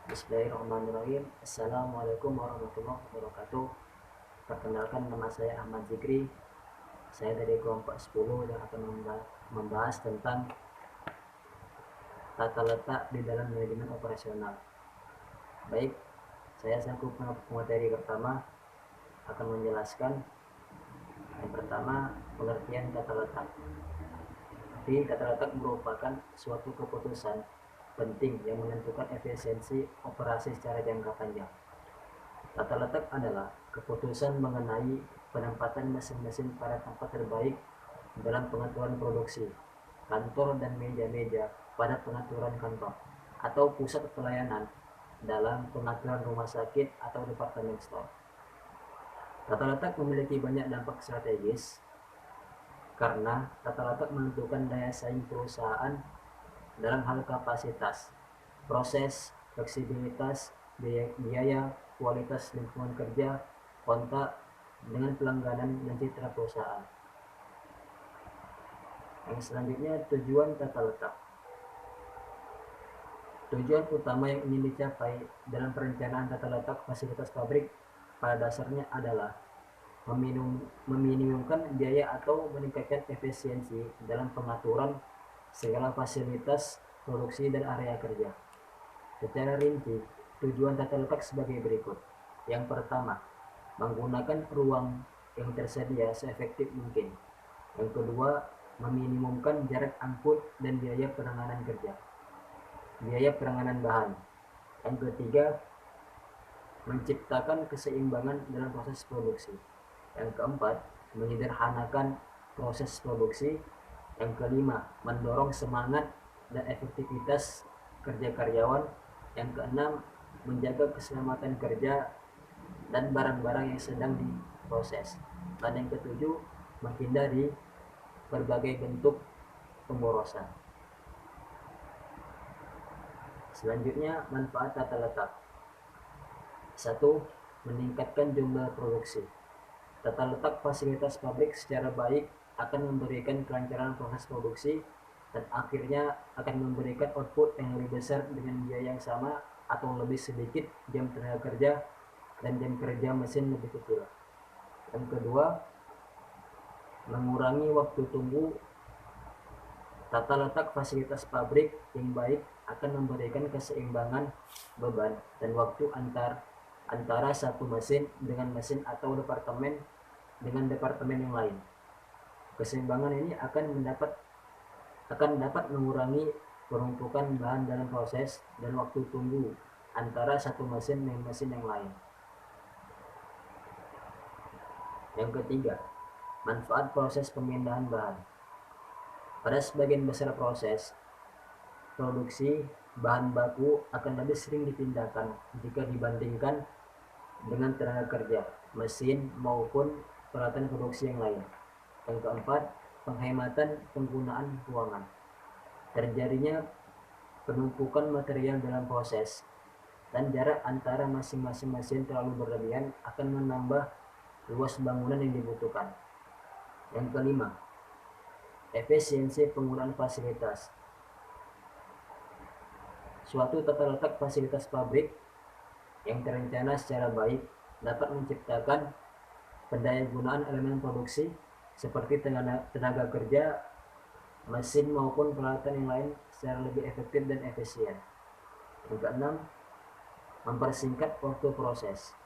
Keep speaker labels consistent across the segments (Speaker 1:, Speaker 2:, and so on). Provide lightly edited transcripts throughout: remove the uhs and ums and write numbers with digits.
Speaker 1: Bismillahirrahmanirrahim. Assalamualaikum warahmatullahi wabarakatuh. Perkenalkan, nama saya Ahmad Zikri. Saya dari kelompok 10 yang akan membahas tentang tata letak di dalam manajemen operasional. Baik, saya sanggup materi pertama akan menjelaskan. Yang pertama, pengertian tata letak. Tata letak merupakan suatu keputusan penting yang menentukan efisiensi operasi secara jangka panjang. Tata letak adalah keputusan mengenai penempatan mesin-mesin pada tempat terbaik dalam pengaturan produksi, kantor dan meja-meja pada pengaturan kantor, atau pusat pelayanan dalam pengaturan rumah sakit atau departemen store. Tata letak memiliki banyak dampak strategis karena tata letak menentukan daya saing perusahaan dalam hal kapasitas, proses, fleksibilitas, biaya, kualitas lingkungan kerja, kontak dengan pelangganan dan citra perusahaan. Yang selanjutnya, tujuan tata letak. Tujuan utama yang ingin dicapai dalam perencanaan tata letak fasilitas pabrik pada dasarnya adalah meminimumkan biaya atau meningkatkan efisiensi dalam pengaturan segala fasilitas produksi dan area kerja. Secara rinci, tujuan tata letak sebagai berikut. Yang pertama, menggunakan ruang yang tersedia seefektif mungkin. Yang kedua, meminimumkan jarak angkut dan biaya penanganan kerja, biaya penanganan bahan. Yang ketiga, menciptakan keseimbangan dalam proses produksi. Yang keempat, menyederhanakan proses produksi. Yang kelima, mendorong semangat dan efektivitas kerja karyawan. Yang keenam, menjaga keselamatan kerja dan barang-barang yang sedang diproses. Dan yang ketujuh, menghindari berbagai bentuk pemborosan. Selanjutnya, manfaat tata letak. 1. Meningkatkan jumlah produksi. Tata letak fasilitas pabrik secara baik akan memberikan kelancaran proses produksi dan akhirnya akan memberikan output yang lebih besar dengan biaya yang sama atau lebih sedikit jam tenaga kerja dan jam kerja mesin lebih kecil. Yang kedua, mengurangi waktu tunggu. Tata letak fasilitas pabrik yang baik akan memberikan keseimbangan beban dan waktu antara satu mesin dengan mesin atau departemen dengan departemen yang lain. Keseimbangan ini akan dapat mengurangi penumpukan bahan dalam proses dan waktu tunggu antara satu mesin dengan mesin yang lain. Yang ketiga, manfaat proses pemindahan bahan. Pada sebagian besar proses produksi, bahan baku akan lebih sering dipindahkan jika dibandingkan dengan tenaga kerja, mesin maupun peralatan produksi yang lain. Yang keempat, penghematan penggunaan ruangan. Terjadinya penumpukan material dalam proses dan jarak antara masing-masing mesin terlalu berlebihan akan menambah luas bangunan yang dibutuhkan. Yang kelima, efisiensi penggunaan fasilitas. Suatu tata letak fasilitas pabrik yang terencana secara baik dapat menciptakan pendayagunaan elemen produksi seperti tenaga kerja, mesin maupun peralatan yang lain secara lebih efektif dan efisien. Yang keenam, mempersingkat waktu proses.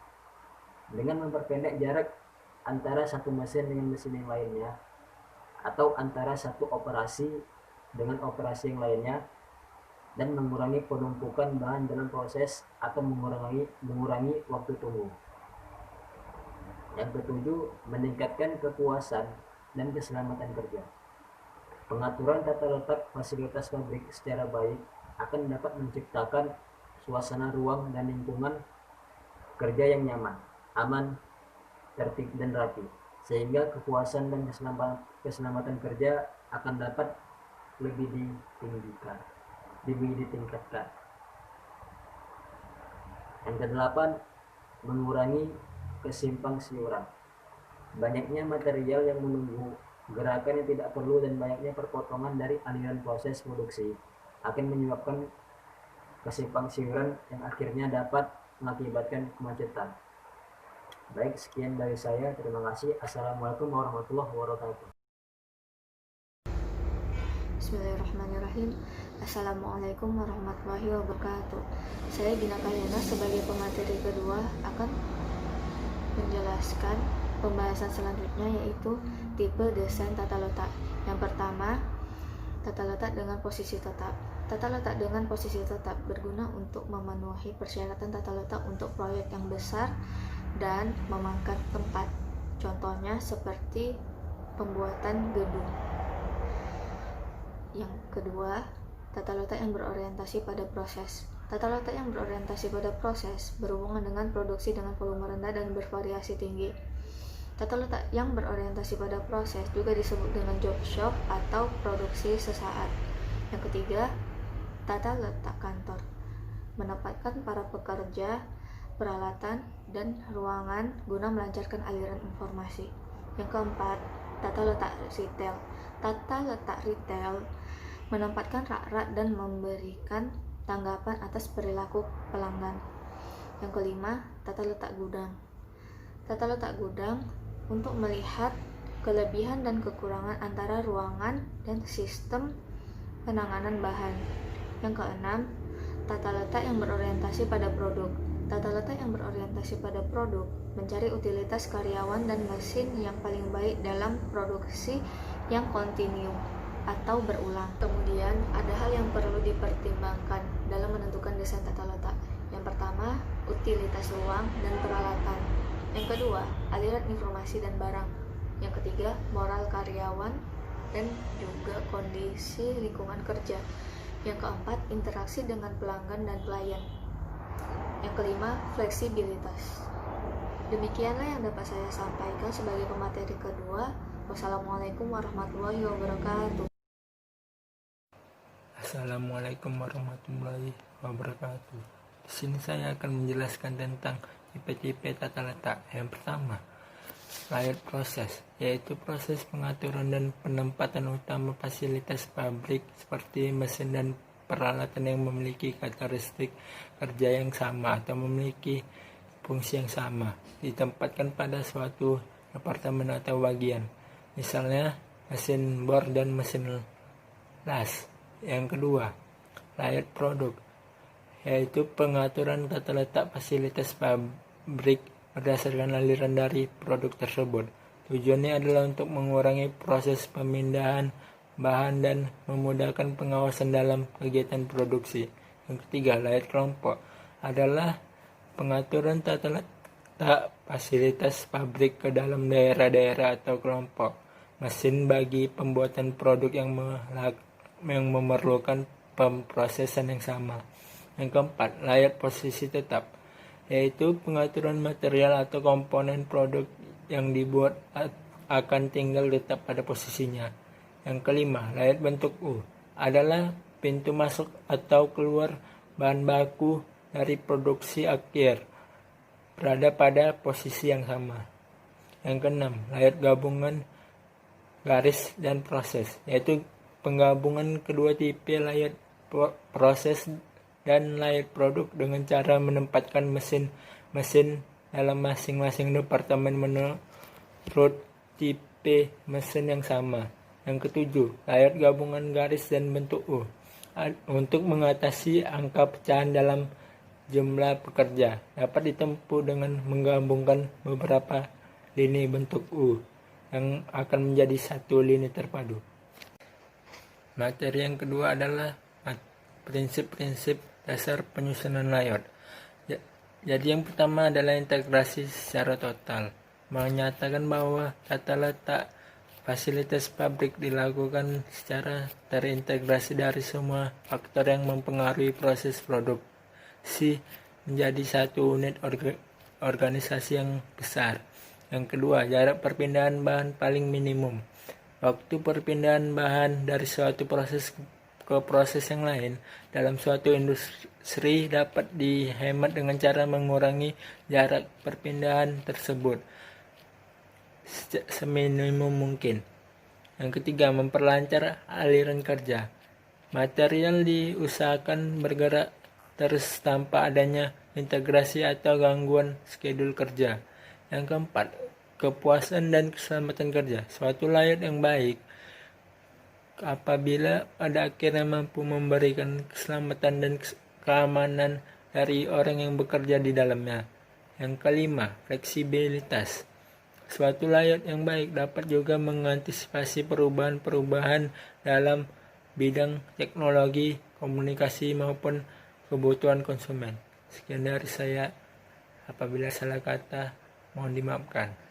Speaker 1: Dengan memperpendek jarak antara satu mesin dengan mesin yang lainnya atau antara satu operasi dengan operasi yang lainnya dan mengurangi penumpukan bahan dalam proses atau mengurangi waktu tunggu. Yang ketujuh, meningkatkan kepuasan dan keselamatan kerja. Pengaturan tata letak fasilitas pabrik secara baik akan dapat menciptakan suasana ruang dan lingkungan kerja yang nyaman, aman, tertib dan rapi, sehingga kepuasan dan keselamatan kerja akan dapat lebih ditingkatkan. Yang kedelapan, mengurangi kesimpang siuran. Banyaknya material yang menunggu, gerakan yang tidak perlu dan banyaknya perpotongan dari aliran proses produksi akan menyebabkan kesimpang siuran yang akhirnya dapat mengakibatkan kemacetan. Baik, sekian dari saya. Terima kasih. Assalamualaikum warahmatullahi wabarakatuh.
Speaker 2: Bismillahirrahmanirrahim. Assalamualaikum warahmatullahi wabarakatuh. Saya Gina Kalyana sebagai pemateri kedua akan menjelaskan pembahasan selanjutnya, yaitu tipe desain tata letak. Yang pertama, tata letak dengan posisi tetap. Tata letak dengan posisi tetap berguna untuk memenuhi persyaratan tata letak untuk proyek yang besar dan memangkat tempat. Contohnya seperti pembuatan gedung. Yang kedua, tata letak yang berorientasi pada proses. Tata letak yang berorientasi pada proses berhubungan dengan produksi dengan volume rendah dan bervariasi tinggi. Tata letak yang berorientasi pada proses juga disebut dengan job shop atau produksi sesaat. Yang ketiga, tata letak kantor. Menempatkan para pekerja, peralatan, dan ruangan guna melancarkan aliran informasi. Yang keempat, tata letak retail. Tata letak retail menempatkan rak-rak dan memberikan tanggapan atas perilaku pelanggan. Yang kelima, tata letak gudang. Tata letak gudang untuk melihat kelebihan dan kekurangan antara ruangan dan sistem penanganan bahan. Yang keenam, tata letak yang berorientasi pada produk. Tata letak yang berorientasi pada produk mencari utilitas karyawan dan mesin yang paling baik dalam produksi yang kontinu atau berulang. Kemudian, ada hal yang perlu dipertimbangkan dalam menentukan desain tata letak. Yang pertama, utilitas ruang dan peralatan. Yang kedua, aliran informasi dan barang. Yang ketiga, moral karyawan dan juga kondisi lingkungan kerja. Yang keempat, interaksi dengan pelanggan dan klien. Yang kelima, fleksibilitas. Demikianlah yang dapat saya sampaikan sebagai pemateri kedua. Wassalamualaikum warahmatullahi wabarakatuh.
Speaker 3: Assalamualaikum warahmatullahi wabarakatuh. Di sini saya akan menjelaskan tentang tipe-tipe tata letak. Yang pertama, layout proses, yaitu proses pengaturan dan penempatan utama fasilitas pabrik seperti mesin dan peralatan yang memiliki karakteristik kerja yang sama atau memiliki fungsi yang sama, ditempatkan pada suatu departemen atau bagian, misalnya mesin bor dan mesin las. Yang kedua, layout produk, yaitu pengaturan tata letak fasilitas pabrik berdasarkan aliran dari produk tersebut. Tujuannya adalah untuk mengurangi proses pemindahan bahan dan memudahkan pengawasan dalam kegiatan produksi. Yang ketiga, layout kelompok adalah pengaturan tata letak fasilitas pabrik ke dalam daerah-daerah atau kelompok mesin bagi pembuatan produk yang memerlukan pemrosesan yang sama. Yang keempat, layout posisi tetap, yaitu pengaturan material atau komponen produk yang dibuat akan tinggal tetap pada posisinya. Yang kelima, layout bentuk U, adalah pintu masuk atau keluar bahan baku dari produksi akhir berada pada posisi yang sama. Yang keenam, layout gabungan garis dan proses, yaitu penggabungan kedua tipe layout proses dan layout produk dengan cara menempatkan mesin-mesin dalam masing-masing departemen menurut tipe mesin yang sama. Yang ketujuh, layout gabungan garis dan bentuk U, untuk mengatasi angka pecahan dalam jumlah pekerja, dapat ditempuh dengan menggabungkan beberapa lini bentuk U yang akan menjadi satu lini terpadu. Materi yang kedua adalah prinsip-prinsip dasar penyusunan layout. Jadi yang pertama adalah integrasi secara total, menyatakan bahwa tata letak fasilitas pabrik dilakukan secara terintegrasi dari semua faktor yang mempengaruhi proses produksi menjadi satu unit organisasi yang besar. Yang kedua, jarak perpindahan bahan paling minimum. Waktu perpindahan bahan dari suatu proses ke proses yang lain dalam suatu industri dapat dihemat dengan cara mengurangi jarak perpindahan tersebut seminimum mungkin. Yang ketiga, memperlancar aliran kerja. Material diusahakan bergerak terus tanpa adanya integrasi atau gangguan schedule kerja. Yang keempat, kepuasan dan keselamatan kerja. Suatu layout yang baik apabila pada akhirnya mampu memberikan keselamatan dan keamanan dari orang yang bekerja di dalamnya. Yang kelima, fleksibilitas. Suatu layout yang baik dapat juga mengantisipasi perubahan-perubahan dalam bidang teknologi, komunikasi maupun kebutuhan konsumen. Sekian dari saya. Apabila salah kata, mohon dimaafkan.